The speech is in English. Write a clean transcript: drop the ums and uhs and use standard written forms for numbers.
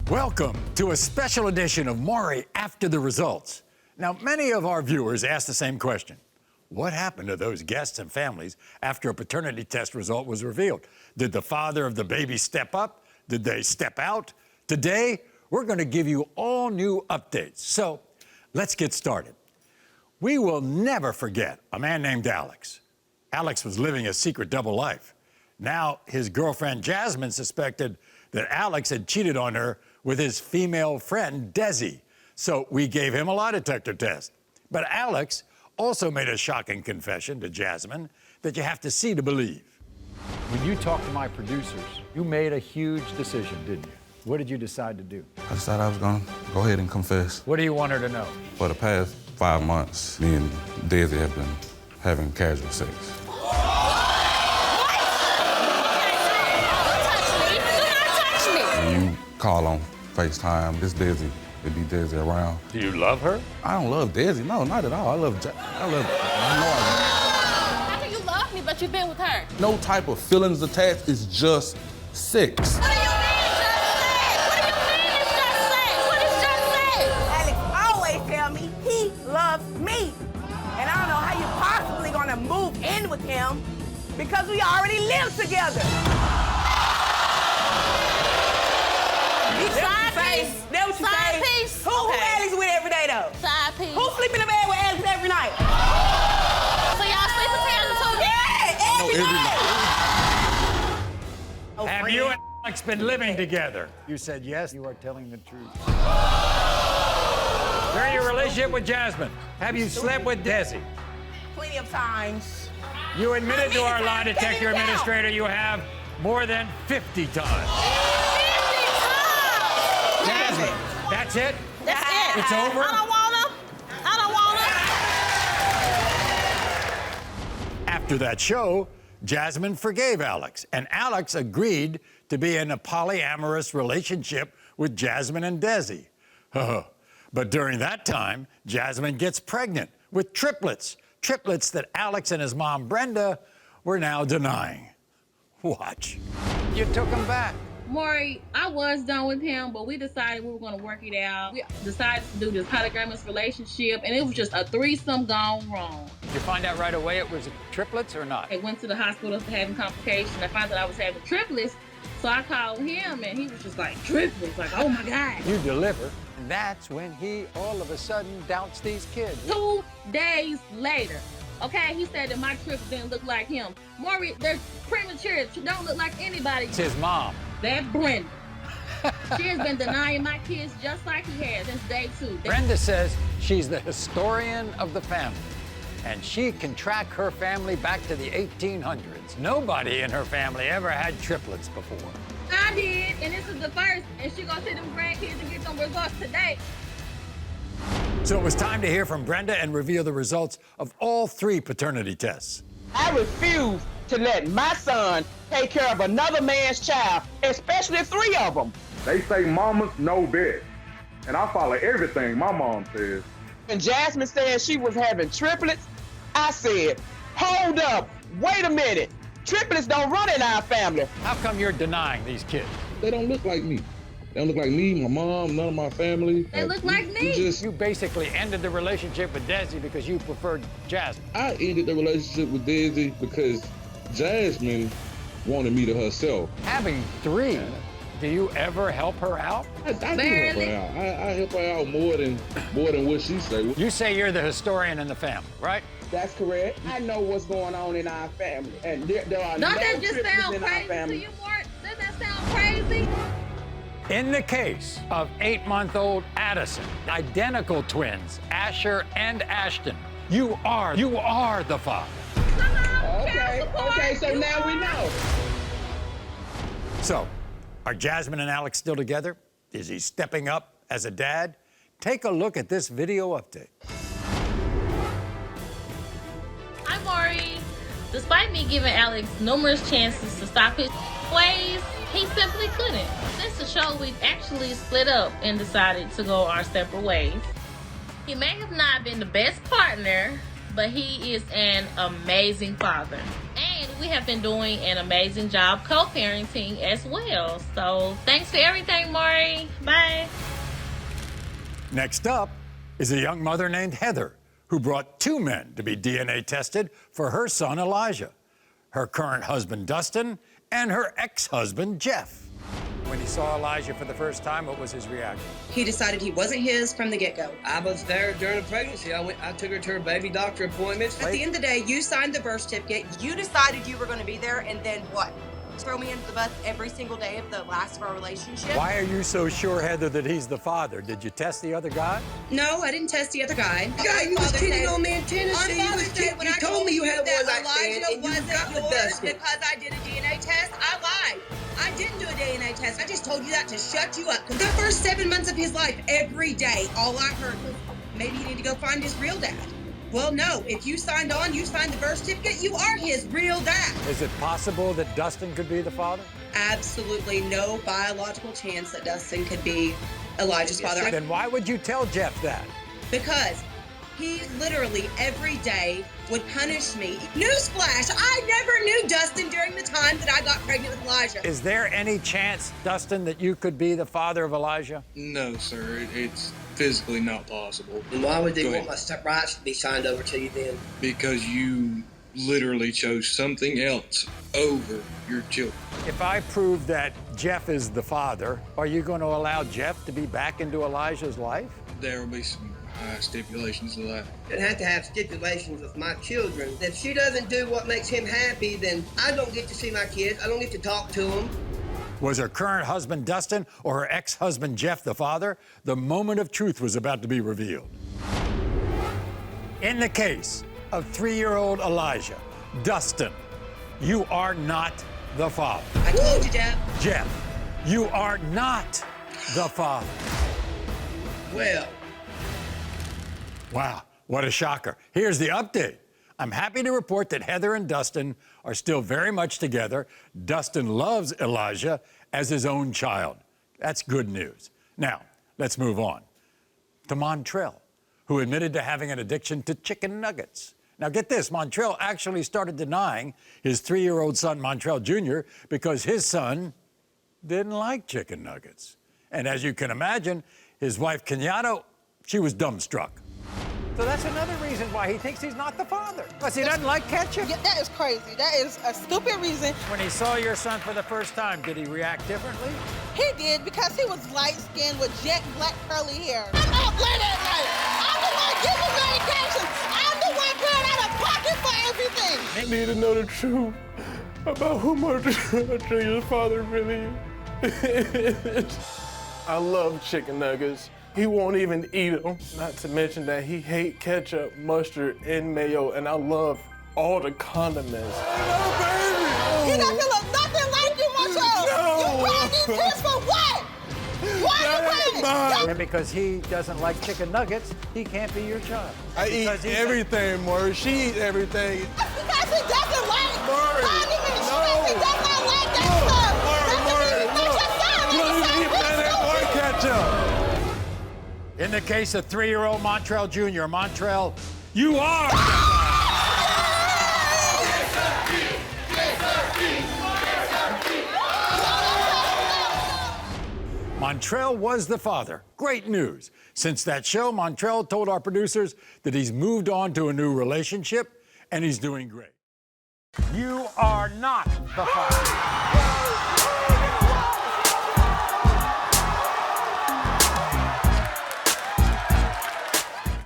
Welcome to a special edition of Maury After the Results. Now, many of our viewers asked the same question. What happened to those guests and families after a paternity test result was revealed? Did the father of the baby step up? Did they step out? Today, we're going to give you all new updates. So, let's get started. We will never forget a man named Alex. Alex was living a secret double life. Now, his girlfriend Jasmine suspected that Alex had cheated on her with his female friend, Desi. So we gave him a lie detector test. But Alex also made a shocking confession to Jasmine that you have to see to believe. When you talked to my producers, you made a huge decision, didn't you? What did you decide to do? I decided I was gonna go ahead and confess. What do you want her to know? For the past 5 months, me and Desi have been having casual sex. When you call on FaceTime, this Desi, it be Desi around. Do you love her? I don't love Desi, no, not at all. I love Maury. How can you love me, but you've been with her? No type of feelings attached, it's just sex. What do you mean it's just sex? What do you mean it's just sex? What is just sex? Alex always tell me he loves me. And I don't know how you're possibly gonna move in with him because we already live together. Side piece? That what you Side say? piece? Who Alex with every day though? Side piece. Who sleep in the bed with Alex every night? So y'all sleep together too? Yeah, every night. Oh, Have friend. you and Alex been living together? You said yes, you are telling the truth. During your relationship with Jasmine, have you slept with Desi? Plenty of times. You admitted to our lie detector administrator you have more than 50 times. Jasmine, that's it? That's it. It's over? I don't want him. I don't want him. After that show, Jasmine forgave Alex, and Alex agreed to be in a polyamorous relationship with Jasmine and Desi. But during that time, Jasmine gets pregnant with triplets. Triplets that Alex and his mom, Brenda, were now denying. Watch. You took them back. Maury, I was done with him, but we decided we were going to work it out. We decided to do this polygamous relationship, and it was just a threesome gone wrong. Did you find out right away it was triplets or not? I went to the hospital for having complications. I found out I was having triplets, so I called him, and he was just like, triplets? Like, oh my God. You deliver, and that's when he all of a sudden doubts these kids. 2 days later, okay, he said that my triplets didn't look like him. Maury, they're premature. She don't look like anybody. It's his mom. That's Brenda. She has been denying my kids just like he has since day 2. Brenda says she's the historian of the family, and she can track her family back to the 1800s. Nobody in her family ever had triplets before. I did, and this is the first, and she gonna see them grandkids and get them results today. So it was time to hear from Brenda and reveal the results of all 3 paternity tests. I refuse to let my son take care of another man's child, especially 3 of them. They say mamas know best, and I follow everything my mom says. When Jasmine said she was having triplets, I said, hold up, wait a minute. Triplets don't run in our family. How come you're denying these kids? They don't look like me. They don't look like me, my mom, none of my family. They look like me. You basically ended the relationship with Desi because you preferred Jasmine. I ended the relationship with Desi because Jasmine wanted me to herself. Having 3, do you ever help her out? I do help her out. I help her out more than what she say. You say you're the historian in the family, right? That's correct. I know what's going on in our family, and there are Don't no that just triplets sound in our crazy to family. you, Maury? Does that sound crazy? In the case of 8-month-old Addison, identical twins, Asher and Ashton, you are the father. Okay, so now we know. So, are Jasmine and Alex still together? Is he stepping up as a dad? Take a look at this video update. Hi, Maury. Despite me giving Alex numerous chances to stop his ways, he simply couldn't. Since the show, we've actually split up and decided to go our separate ways. He may have not been the best partner, but he is an amazing father. And we have been doing an amazing job co-parenting as well. So thanks for everything, Maury. Bye. Next up is a young mother named Heather, who brought 2 men to be DNA tested for her son Elijah, her current husband Dustin, and her ex-husband Jeff. When he saw Elijah for the first time, what was his reaction? He decided he wasn't his from the get-go. I was there during the pregnancy. I took her to her baby doctor appointments. At the end of the day, you signed the birth certificate. You decided you were going to be there, and then what? Throw me into the bus every single day of the last of our relationship? Why are you so sure, Heather, that he's the father? Did you test the other guy? No, I didn't test the other guy. God, you was cheating on me in Tennessee. You told me you had a that one-night stand, Elijah and you wasn't got with yours Dustin. because I did a DNA test. I lied. I didn't do a DNA test. I just told you that to shut you up. The first 7 months of his life, every day, all I heard was, maybe you need to go find his real dad. Well, no. If you signed on, you signed the birth certificate, you are his real dad. Is it possible that Dustin could be the father? Absolutely no biological chance that Dustin could be Elijah's father. Then why would you tell Jeff that? Because he literally every day would punish me. Newsflash, I never knew Dustin during the time that I got pregnant with Elijah. Is there any chance, Dustin, that you could be the father of Elijah? No, sir. It's physically not possible. And why would they Go want ahead. my rights to be signed over to you then? Because you literally chose something else over your children. If I prove that Jeff is the father, are you going to allow Jeff to be back into Elijah's life? There will be some stipulations to that. You'd have to have stipulations with my children. If she doesn't do what makes him happy, then I don't get to see my kids. I don't get to talk to them. Was her current husband Dustin or her ex-husband Jeff the father? The moment of truth was about to be revealed. In the case of 3-year-old Elijah, Dustin, you are not the father. I told you, Jeff. Jeff, you are not the father. Well, Wow, what a shocker. Here's the update. I'm happy to report that Heather and Dustin are still very much together. Dustin loves Elijah as his own child. That's good news. Now, let's move on to Montrell, who admitted to having an addiction to chicken nuggets. Now, get this, Montrell actually started denying his 3-year-old son, Montrell Jr., because his son didn't like chicken nuggets. And as you can imagine, his wife, Kenyatta, she was dumbstruck. So that's another reason why he thinks he's not the father. Because he doesn't like ketchup. Yeah, that is crazy. That is a stupid reason. When he saw your son for the first time, did he react differently? He did because he was light-skinned with jet black curly hair. I'm up late at night. I'm the one giving medication. I'm the one paying out of pocket for everything. I need to know the truth about who Montrell's father really is. I love chicken nuggets. He won't even eat them. Not to mention that he hates ketchup, mustard, and mayo, and I love all the condiments. Oh, baby! He doesn't look nothing like you, Montrell. No. You crying these tears for what? Why are you crying? And because he doesn't like chicken nuggets, he can't be your child. I eat Because he's everything, Maury. She eats everything. Because he doesn't like Maury, condiments. no. He does not like that stuff. Maury, Doesn't mean he's not your son. You don't even eat mayonnaise or ketchup. In the case of 3-year-old Montrell Jr., Montrell, you are. Montrell was the father. Great news. Since that show, Montrell told our producers that he's moved on to a new relationship and he's doing great. You are not the father.